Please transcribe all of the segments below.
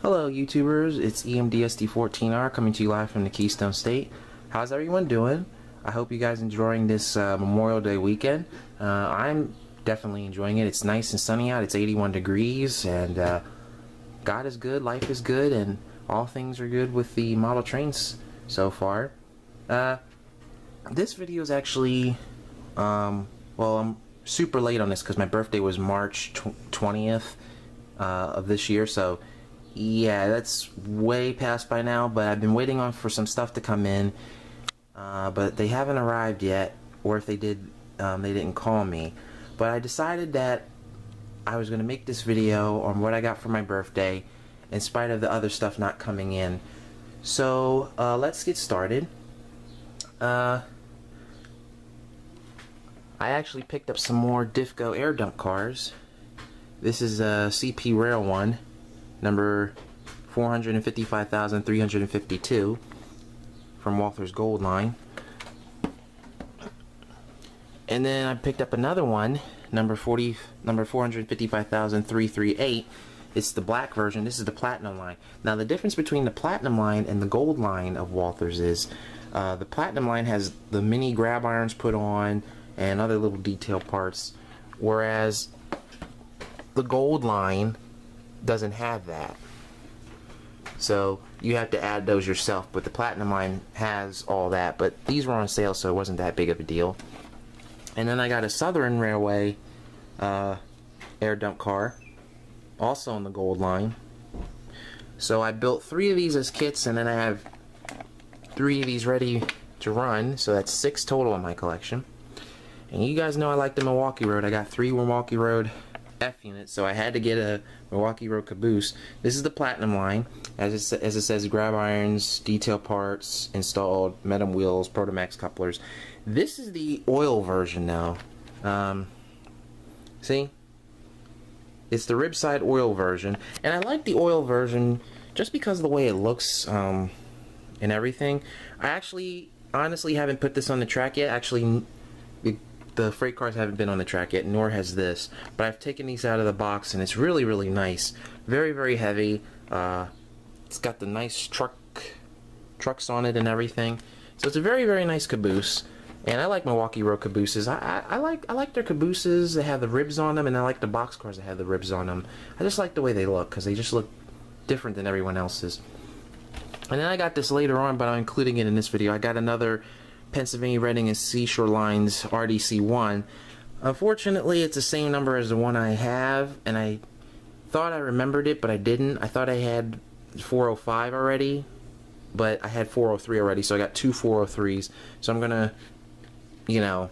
Hello YouTubers, it's EMDSD14R coming to you live from the Keystone State. How's everyone doing? I hope you guys enjoying this Memorial Day weekend. I'm definitely enjoying it. It's nice and sunny out. It's 81 degrees and God is good, life is good, and all things are good with the model trains so far. This video is actually, well, I'm super late on this because my birthday was March 20th of this year, so yeah, that's way past by now, but I've been waiting on for some stuff to come in, but they haven't arrived yet, or if they did, they didn't call me. But I decided that I was going to make this video on what I got for my birthday, in spite of the other stuff not coming in. So, let's get started. I actually picked up some more difco air dump cars. This is a CP Rail one, number 455,352 from Walthers Gold Line. And then I picked up another one, number 455,338. It's the black version. This is the platinum line. Now the difference between the platinum line and the gold line of Walthers is the platinum line has the mini grab irons put on and other little detail parts, whereas the gold line doesn't have that. So you have to add those yourself, but the platinum line has all that. But these were on sale, so it wasn't that big of a deal. And then I got a Southern Railway air dump car, also on the gold line. So I built 3 of these as kits, and then I have 3 of these ready to run, so that's 6 total in my collection. And you guys know I like the Milwaukee Road. I got 3 Milwaukee Road F units, so I had to get a Milwaukee Road caboose. This is the platinum line, as it says, grab irons, detail parts installed, Metam wheels, Proto Max couplers. This is the oil version now. See? It's the rib side oil version, and I like the oil version just because of the way it looks and everything. I actually, honestly, haven't put this on the track yet. Actually, the freight cars haven't been on the track yet, nor has this. But I've taken these out of the box, and it's really, really nice. Very, very heavy. It's got the nice trucks on it and everything. So it's a very, very nice caboose. And I like Milwaukee Road cabooses. I like their cabooses. They have the ribs on them, and I like the box cars that have the ribs on them. I just like the way they look, because they just look different than everyone else's. And then I got this later on, but I'm including it in this video. I got another Pennsylvania Reading and Seashore Lines RDC1. Unfortunately, it's the same number as the one I have, and I thought I remembered it, but I didn't. I thought I had 405 already, but I had 403 already, so I got 2 403s. So I'm gonna, you know,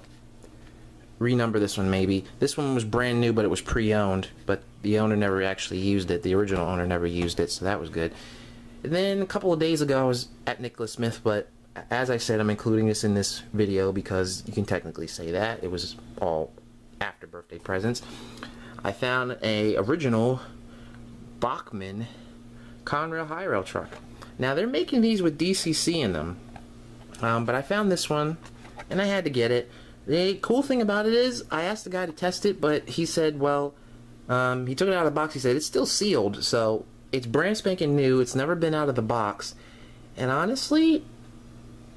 renumber this one maybe. This one was brand new, but it was pre-owned, but the owner never actually used it. The original owner never used it, so that was good. And then a couple of days ago I was at Nicholas Smith, but as I said, I'm including this in this video because you can technically say that. It was all after birthday presents. I found a original Bachmann Conrail Hy-rail truck. Now they're making these with DCC in them, but I found this one and I had to get it. The cool thing about it is I asked the guy to test it, but he said, well, he took it out of the box. He said it's still sealed, so it's brand spanking new. It's never been out of the box. And honestly,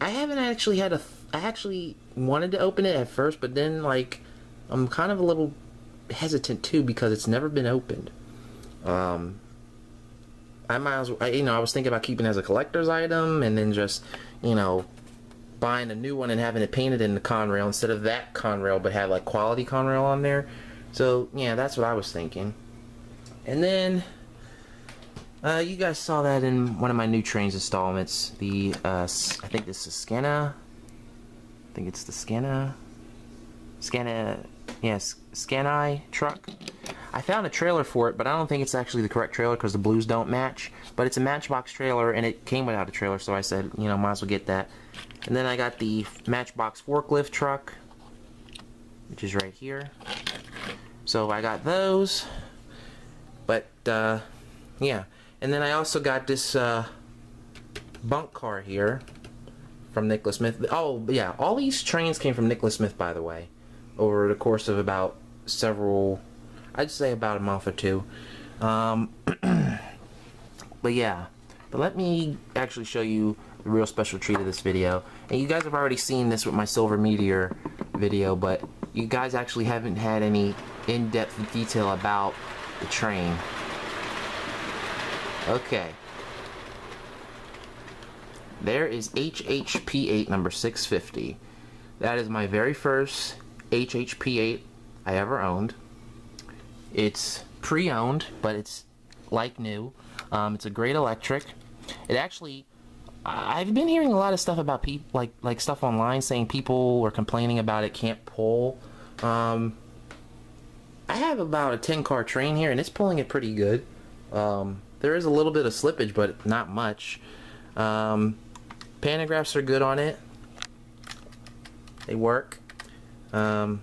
I haven't actually had I actually wanted to open it at first, but then, like, I'm kind of a little hesitant too because it's never been opened. I might as well, you know, I was thinking about keeping it as a collector's item and then just, you know, buying a new one and having it painted in the Conrail instead of that Conrail, but have like quality Conrail on there. So yeah, that's what I was thinking. And then you guys saw that in one of my new trains installments. The I think this is Scania. I think it's the Scania, yes, Scania Truck. I found a trailer for it, but I don't think it's actually the correct trailer because the blues don't match. But it's a Matchbox trailer, and it came without a trailer, so I said, you know, might as well get that. And then I got the Matchbox forklift truck, which is right here. So I got those. But yeah. And then I also got this Bunk Car here from Nicholas Smith. Oh, yeah, all these trains came from Nicholas Smith, by the way, over the course of about several, I'd say about a month or two. But yeah, but let me actually show you the real special treat of this video. And you guys have already seen this with my Silver Meteor video, but you guys actually haven't had any in-depth detail about the train. Okay. There is HHP8 number 650. That is my very first HHP8 I ever owned. It's pre-owned, but it's like new. It's a great electric. It actually, I've been hearing a lot of stuff about people, like stuff online saying people were complaining about it can't pull. I have about a 10-car train here, and it's pulling it pretty good. There is a little bit of slippage, but not much. Pantographs are good on it. They work. And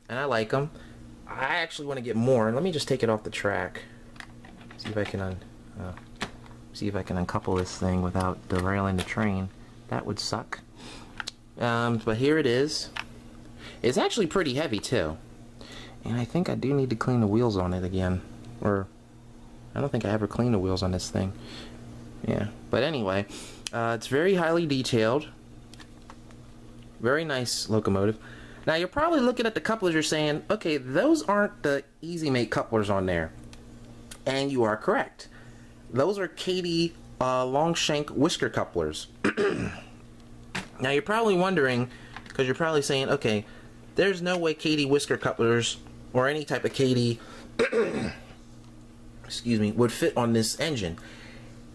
I like them. I actually want to get more. Let me just take it off the track. See if I can uncouple this thing without derailing the train. That would suck. But here it is. It's actually pretty heavy too. And I think I do need to clean the wheels on it again. Or I don't think I ever cleaned the wheels on this thing. Yeah. But anyway, it's very highly detailed. Very nice locomotive. Now you're probably looking at the couplers, you're saying, okay, those aren't the Easy Mate couplers on there. And you are correct. Those are Kadee long shank whisker couplers. Now you're probably wondering, because you're probably saying, okay, there's no way Kadee whisker couplers or any type of Kadee excuse me, would fit on this engine.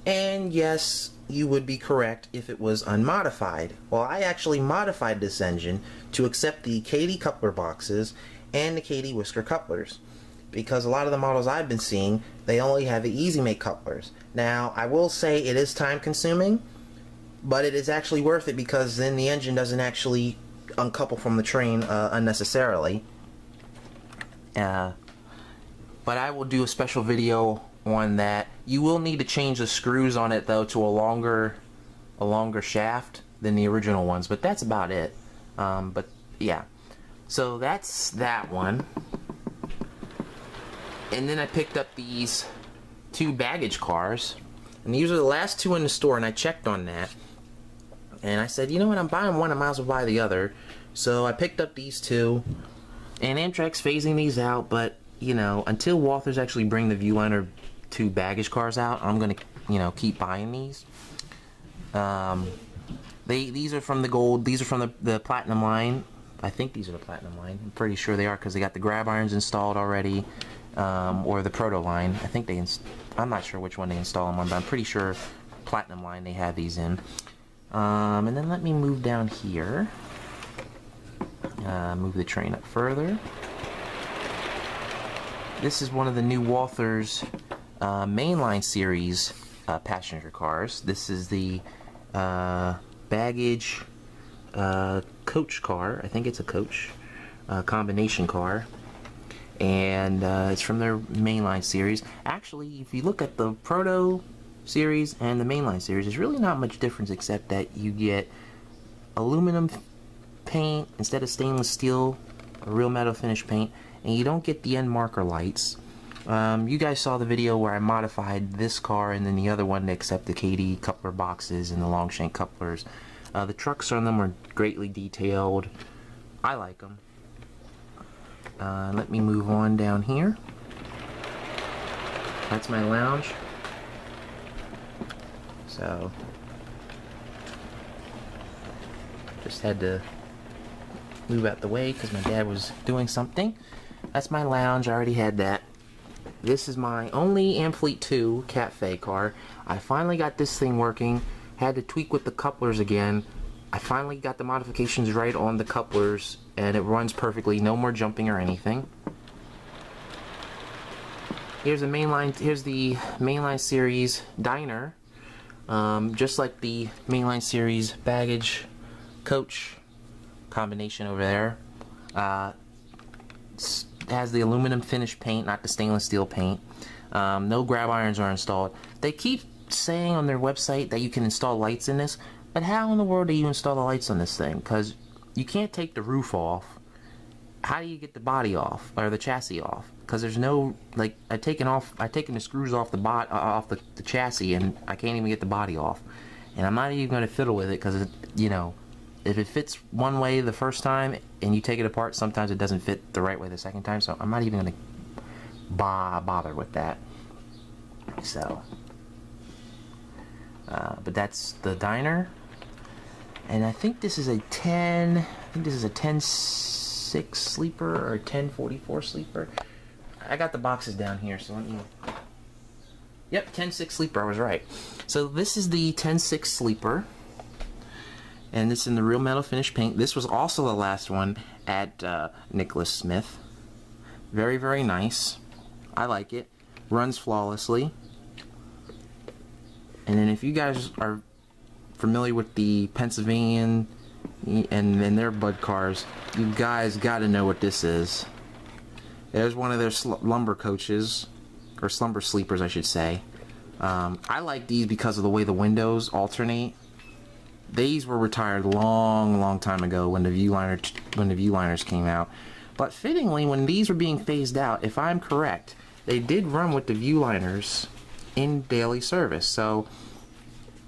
And yes, you would be correct if it was unmodified. Well, I actually modified this engine to accept the Kadee coupler boxes and the Kadee whisker couplers, because a lot of the models I've been seeing, they only have the Easy Mate couplers. Now, I will say it is time consuming, but it is actually worth it, because then the engine doesn't actually uncouple from the train unnecessarily. But I will do a special video on that. You will need to change the screws on it though to a longer shaft than the original ones, but that's about it. But yeah, so that's that one. And then I picked up these two baggage cars, and these are the last two in the store, and I checked on that, and I said, you know what, I'm buying one, I might as well buy the other. So I picked up these two, and Amtrak's phasing these out, but you know, until Walthers actually bring the Viewliner 2 baggage cars out, I'm gonna, you know, keep buying these. These are from the gold. These are from the platinum line. I think these are the platinum line. I'm pretty sure they are, because they got the grab irons installed already, or the Proto line. I think I'm not sure which one they install them on, but I'm pretty sure platinum line they have these in. And then let me move down here. Move the train up further. This is one of the new Walthers mainline series passenger cars. This is the baggage coach car. I think it's a coach combination car, and it's from their mainline series. Actually, if you look at the Proto series and the mainline series, there's really not much difference, except that you get aluminum paint instead of stainless steel, a real metal finish paint, and you don't get the end marker lights. You guys saw the video where I modified this car and then the other one to accept the Kadee coupler boxes and the long shank couplers. The trucks on them are greatly detailed. I like them. Let me move on down here. That's my lounge. So, just had to move out the way because my dad was doing something. That's my lounge. I already had that. This is my only Amfleet II Cafe car. I finally got this thing working. Had to tweak with the couplers again. I finally got the modifications right on the couplers, and it runs perfectly. No more jumping or anything. Here's the mainline series diner, just like the mainline series baggage coach combination over there. It has the aluminum finish paint, not the stainless steel paint. No grab irons are installed. They keep saying on their website that you can install lights in this, but how in the world do you install the lights on this thing? Because you can't take the roof off. how do you get the body off, or the chassis off? Because there's no, like, I've taken the screws off the chassis, and I can't even get the body off. And I'm not even going to fiddle with it, because, you know, if it fits one way the first time, and you take it apart, sometimes it doesn't fit the right way the second time, so I'm not even going to bother with that. So, but that's the diner. And I think this is a 10-6 sleeper or 10-44 sleeper. I got the boxes down here, so let me... Yep, 10-6 sleeper, I was right. So this is the 10-6 sleeper. And it's in the real metal finish paint. This was also the last one at Nicholas Smith. Very, very nice. I like it. Runs flawlessly. And then if you guys are familiar with the Pennsylvania and their Bunk Cars, you guys got to know what this is. There's one of their slumber coaches, or slumber sleepers I should say. I like these because of the way the windows alternate. These were retired long time ago when the Viewliners came out. But fittingly, when these were being phased out, if I'm correct, they did run with the Viewliners in daily service. So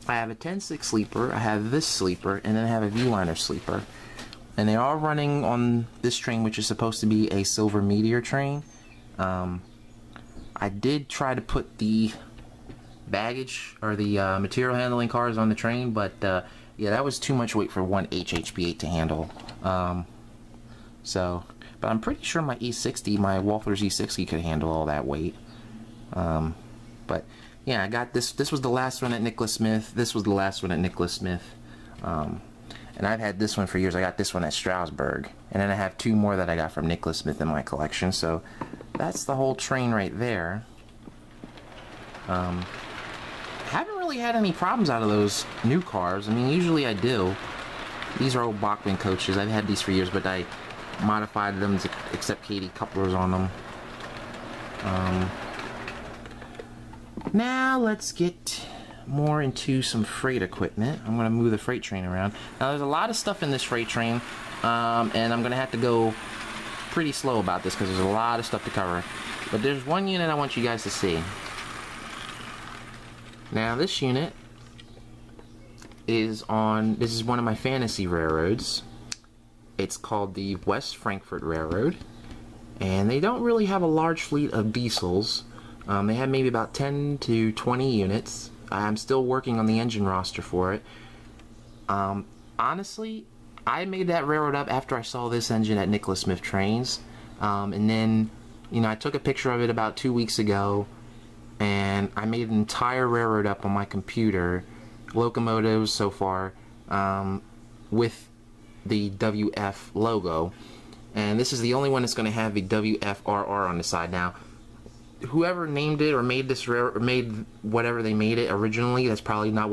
I have a 10-6 sleeper, I have this sleeper, and then I have a Viewliner sleeper. And they are running on this train, which is supposed to be a Silver Meteor train. I did try to put the baggage or the material handling cars on the train, but yeah, that was too much weight for one HHB8 to handle. But I'm pretty sure my E60, my Walthers E60 could handle all that weight. But yeah, I got this. This was the last one at Nicholas Smith. This was the last one at Nicholas Smith. And I've had this one for years. I got this one at Strasburg. And then I have two more that I got from Nicholas Smith in my collection. So that's the whole train right there. Haven't really had any problems out of those new cars. I mean, usually I do. These are old Bachmann coaches. I've had these for years, but I modified them to accept Kadee couplers on them. Now let's get more into some freight equipment. I'm going to move the freight train around. Now there's a lot of stuff in this freight train, and I'm going to have to go pretty slow about this because there's a lot of stuff to cover. But there's one unit I want you guys to see. Now this unit is this is one of my fantasy railroads. It's called the West Frankfort Railroad, and they don't really have a large fleet of diesels. They have maybe about 10 to 20 units. I'm still working on the engine roster for it. Honestly, I made that railroad up after I saw this engine at Nicholas Smith Trains, and then, you know, I took a picture of it about 2 weeks ago, and I made an entire railroad up on my computer, locomotives so far, with the WF logo. And this is the only one that's going to have the WFRR on the side. Now, whoever named it or made this railroad, made whatever they made it originally, that's probably not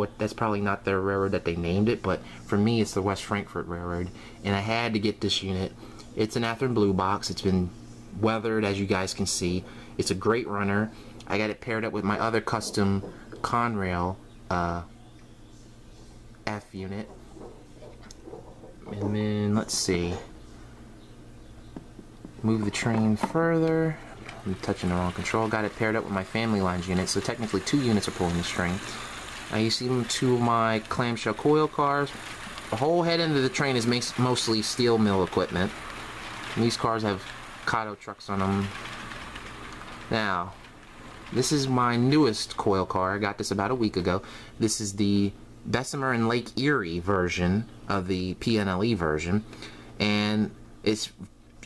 their railroad that they named it. But for me, it's the West Frankfort Railroad, and I had to get this unit. It's an Atherton Blue box. It's been weathered, as you guys can see. It's a great runner. I got it paired up with my other custom Conrail F unit. And then, let's see. Move the train further. I'm touching the wrong control. Got it paired up with my family lines unit, so technically 2 units are pulling this train. You see 2 of my clamshell coil cars. The whole head end of the train is mostly steel mill equipment. And these cars have Kato trucks on them. Now, this is my newest coil car. I got this about a week ago. This is the Bessemer and Lake Erie version of the P&LE version, and it's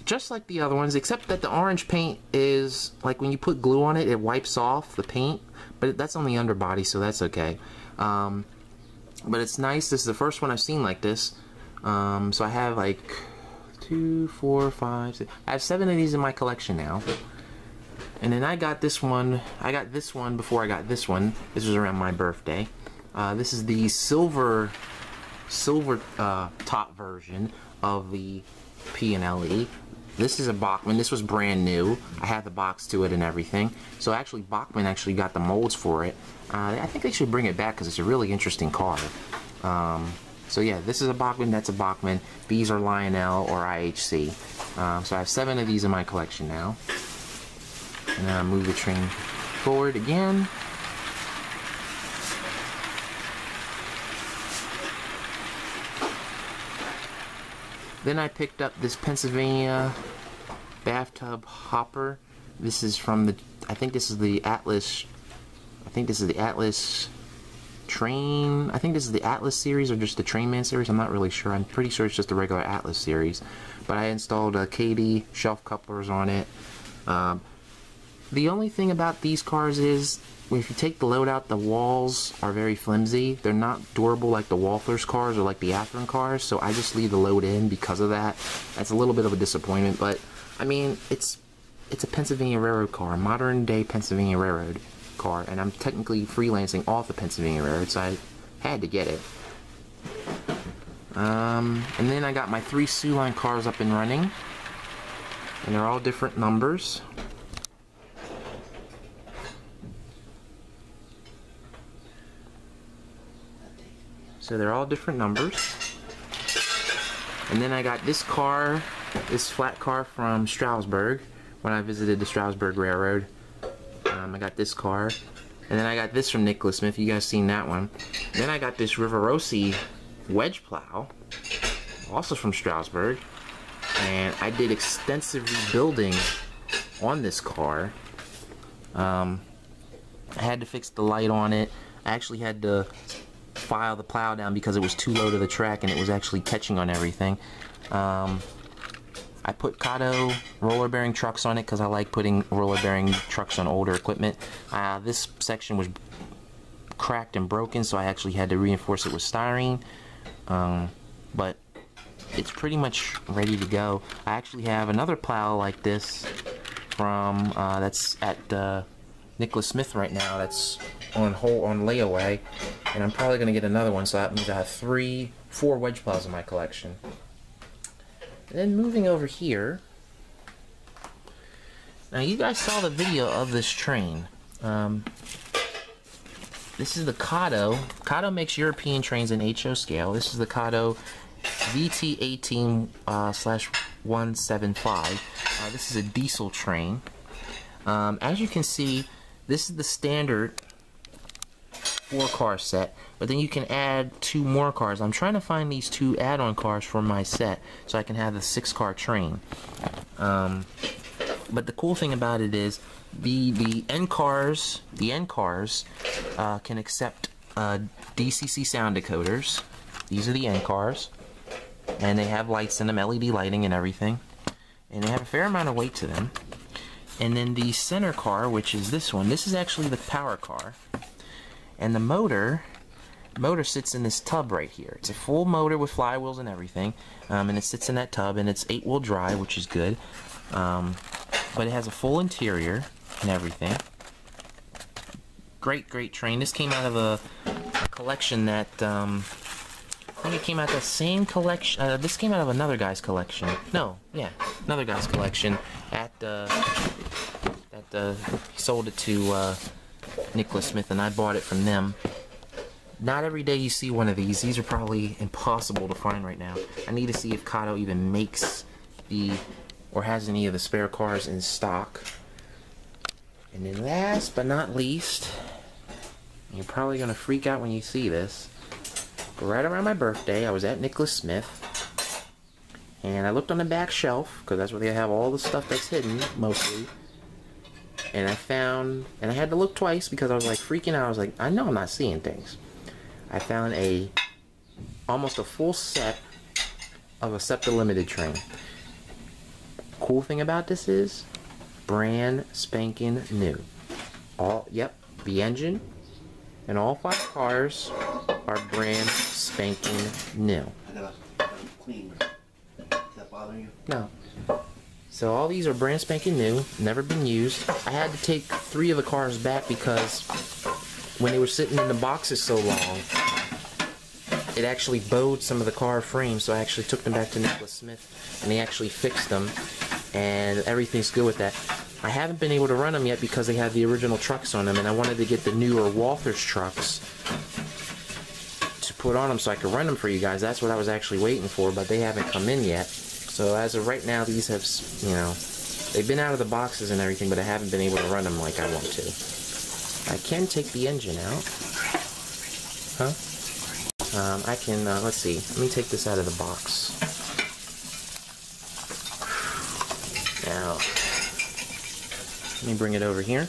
just like the other ones, except that the orange paint is like when you put glue on it, it wipes off the paint, but that's on the underbody, so that's okay. But it's nice. This is the first one I've seen like this. So I have like 2, 4, 5, 6. I have 7 of these in my collection now. And then I got this one. I got this one before I got this one. This was around my birthday. This is the silver top version of the P&LE. This is a Bachmann. This was brand new. I had the box to it and everything. So actually, Bachmann actually got the molds for it. I think they should bring it back because it's a really interesting car. So yeah, this is a Bachmann, that's a Bachmann. These are Lionel or IHC. So I have 7 of these in my collection now. And then I move the train forward again. Then I picked up this Pennsylvania bathtub hopper. This is from the, I think this is the Atlas, Train, I think this is the Atlas series or just the Trainman series, I'm not really sure. I'm pretty sure it's just the regular Atlas series. But I installed a Kadee shelf couplers on it. The only thing about these cars is, if you take the load out, the walls are very flimsy. They're not durable like the Walthers cars or like the Athlon cars, so I just leave the load in because of that. That's a little bit of a disappointment, but I mean, it's a Pennsylvania Railroad car, a modern day Pennsylvania Railroad car, and I'm technically freelancing off the Pennsylvania Railroad, so I had to get it. And then I got my 3 Soo Line cars up and running, and they're all different numbers. So they're all different numbers. And then I got this car, this flat car from Strasburg when I visited the Strasburg Railroad. I got this car. And then I got this from Nicholas Smith. You guys seen that one. Then I got this Rivarossi wedge plow, also from Strasburg. And I did extensive rebuilding on this car. I had to fix the light on it. I actually had to file the plow down because it was too low to the track and it was actually catching on everything. I put Kato roller bearing trucks on it because I like putting roller bearing trucks on older equipment. This section was cracked and broken, so I actually had to reinforce it with styrene. But it's pretty much ready to go. I actually have another plow like this from that's at Nicholas Smith right now. That's on layaway, and I'm probably gonna get another one. So that means I have 4 wedge plows in my collection. And then moving over here. Now you guys saw the video of this train. This is the Kato. Kato makes European trains in HO scale. This is the Kato VT18/175. This is a diesel train. As you can see, this is the standard 4-car set, but then you can add 2 more cars. I'm trying to find these 2 add-on cars for my set so I can have the 6-car train. But the cool thing about it is the end cars can accept DCC sound decoders. These are the end cars, and they have lights in them, LED lighting and everything, and they have a fair amount of weight to them. And then the center car, which is this one, this is actually the power car. And the motor sits in this tub right here. It's a full motor with flywheels and everything, and it sits in that tub, and it's 8-wheel drive, which is good. But it has a full interior and everything. Great train. This came out of a collection that I think it came out of the same collection. This came out of another guy's collection. No, yeah, another guy's collection. He sold it to Nicholas Smith, and I bought it from them. Not every day you see one of these. These are probably impossible to find right now. I need to see if Kato even makes or has any of the spare cars in stock. And then last but not least, you're probably going to freak out when you see this, but right around my birthday, I was at Nicholas Smith, and I looked on the back shelf, because that's where they have all the stuff that's hidden, mostly. And I found, and I had to look twice because I was like freaking out. I was like, I know I'm not seeing things. I found almost a full set of a Septa Limited train. Cool thing about this is, brand spanking new. The engine and all 5 cars are brand spanking new. I gotta clean. Does that bother you? No. So all these are brand spanking new, never been used. I had to take 3 of the cars back because when they were sitting in the boxes so long, it actually bowed some of the car frames, so I actually took them back to Nicholas Smith, and they actually fixed them, and everything's good with that. I haven't been able to run them yet because they have the original trucks on them, and I wanted to get the newer Walthers trucks put on them so I could run them for you guys. That's what I was actually waiting for, but they haven't come in yet. So as of right now, these have, you know, they've been out of the boxes and everything, but I haven't been able to run them like I want to. I can take the engine out. Huh? I can, let's see. Let me take this out of the box. Now, let me bring it over here.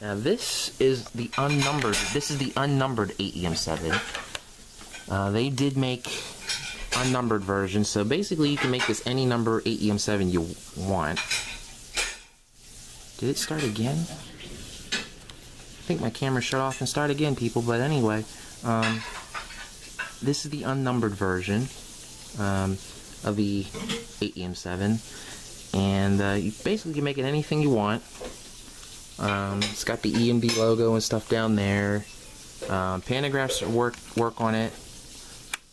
Now this is the unnumbered AEM7. They did make unnumbered versions, so basically you can make this any number AEM7 you want. Did it start again? I think my camera shut off and start again, people, but anyway, this is the unnumbered version of the AEM7, and you basically can make it anything you want. It's got the EMD logo and stuff down there. Pantographs work on it.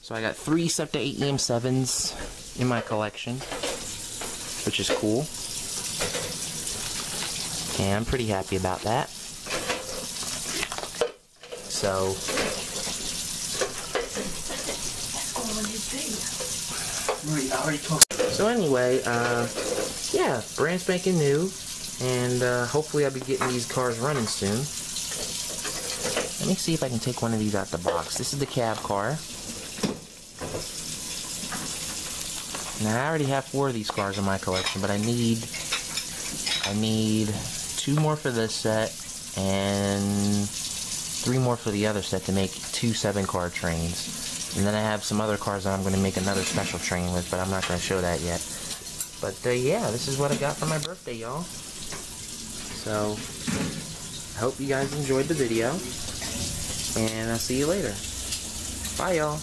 So I got 3 Septa AEM7s in my collection, which is cool. And I'm pretty happy about that. So anyway, yeah, brand spanking new. And hopefully I'll be getting these cars running soon. Let me see if I can take one of these out the box. This is the cab car. Now I already have 4 of these cars in my collection, but I need 2 more for this set and 3 more for the other set to make 2 7-car trains. And then I have some other cars that I'm going to make another special train with, but I'm not going to show that yet. But yeah, this is what I got for my birthday, y'all. So, I hope you guys enjoyed the video, and I'll see you later. Bye, y'all.